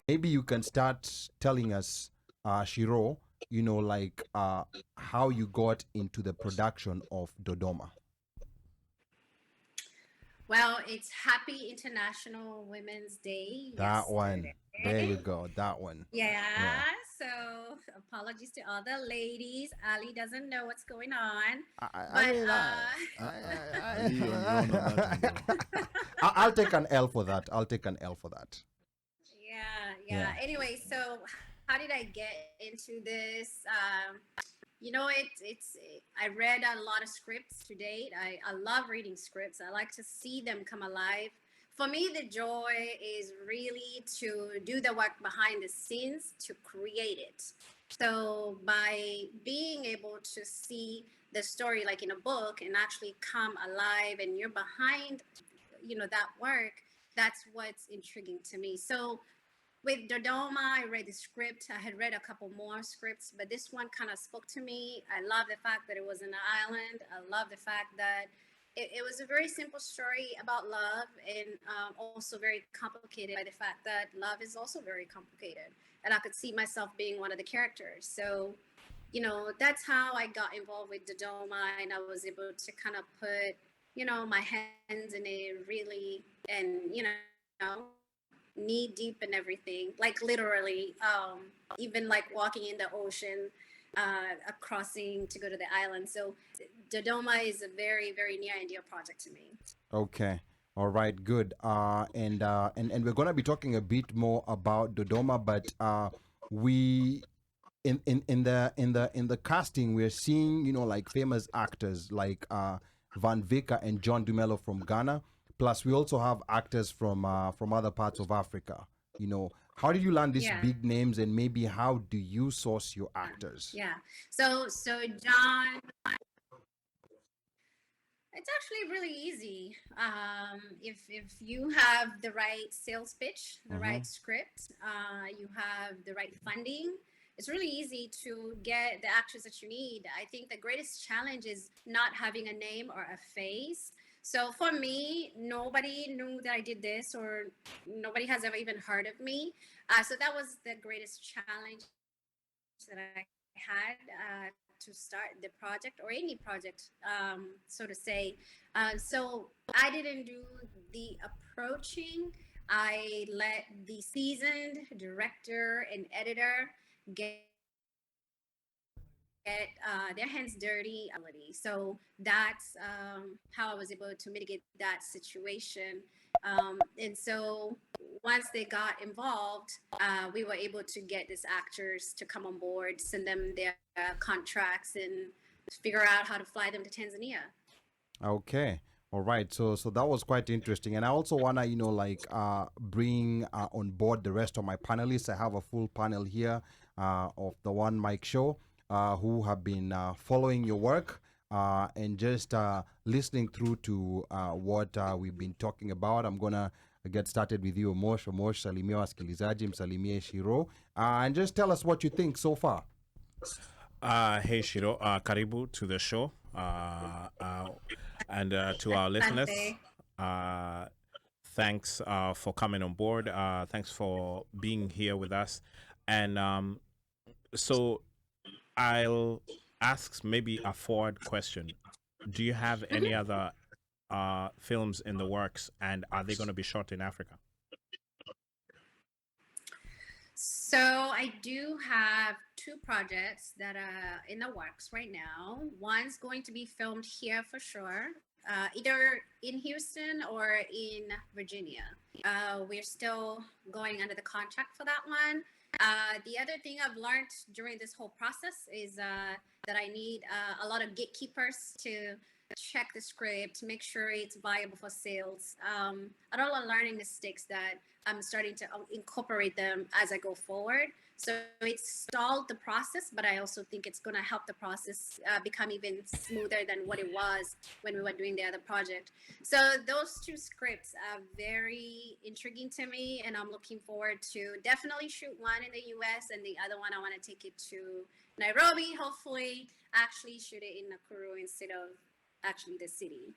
Maybe you can start telling us, Shiro, how you got into the production of Dodoma. Well, it's Happy International Women's Day. That one. Yesterday. There you go. That one. Yeah. So apologies to all the ladies. Ali doesn't know what's going on. I'll take an L for that. Yeah. Anyway, so how did I get into this? I read a lot of scripts to date. I love reading scripts. I like to see them come alive. For me, the joy is really to do the work behind the scenes to create it. So by being able to see the story like in a book and actually come alive and you're behind, that work, that's what's intriguing to me. So with Dodoma, I read the script. I had read a couple more scripts, but this one kind of spoke to me. I love the fact that it was an island. I love the fact that it was a very simple story about love and also very complicated by the fact that love is also very complicated. And I could see myself being one of the characters. So, that's how I got involved with Dodoma, and I was able to kind of put, my hands in it really, and, knee deep and everything, like literally, even like walking in the ocean, crossing to go to the island. So Dodoma is a very, very near and dear project to me. Okay. All right, good. And we're gonna be talking a bit more about Dodoma, but we in the casting we're seeing like famous actors like Van Vika and John Dumelo from Ghana. Plus, we also have actors from other parts of Africa. How did you land these big names, and maybe how do you source your actors? Yeah. So John, it's actually really easy. If you have the right sales pitch, the right script, you have the right funding, it's really easy to get the actors that you need. I think the greatest challenge is not having a name or a face. So for me, nobody knew that I did this, or nobody has ever even heard of me. So that was the greatest challenge that I had to start the project, or any project, so to say. So I didn't do the approaching. I let the seasoned director and editor get their hands dirty. So that's how I was able to mitigate that situation. And so once they got involved, we were able to get these actors to come on board, send them their contracts, and figure out how to fly them to Tanzania. Okay. All right. So that was quite interesting. And I also want to, bring on board the rest of my panelists. I have a full panel here of the OneMicShow who have been following your work and just listening through to what we've been talking about. I'm going to get started with you, Omosh. Salimia wasikilizaji, msalimie Shiro. And just tell us what you think so far. Hey, Shiro. Karibu to the show. And to our listeners, thanks for coming on board. Thanks for being here with us. And so I'll ask maybe a forward question. Do you have any other films in the works, and are they going to be shot in Africa? So I do have two projects that are in the works right now. One's going to be filmed here for sure, either in Houston or in Virginia. We're still going under the contract for that one. The other thing I've learned during this whole process is that I need a lot of gatekeepers to check the script, make sure it's viable for sales. I don't learning mistakes that I'm starting to incorporate them as I go forward. So it stalled the process, but I also think it's going to help the process become even smoother than what it was when we were doing the other project. So those two scripts are very intriguing to me, and I'm looking forward to definitely shoot one in the US, and the other one I want to take it to Nairobi, hopefully actually shoot it in Nakuru instead of actually the city.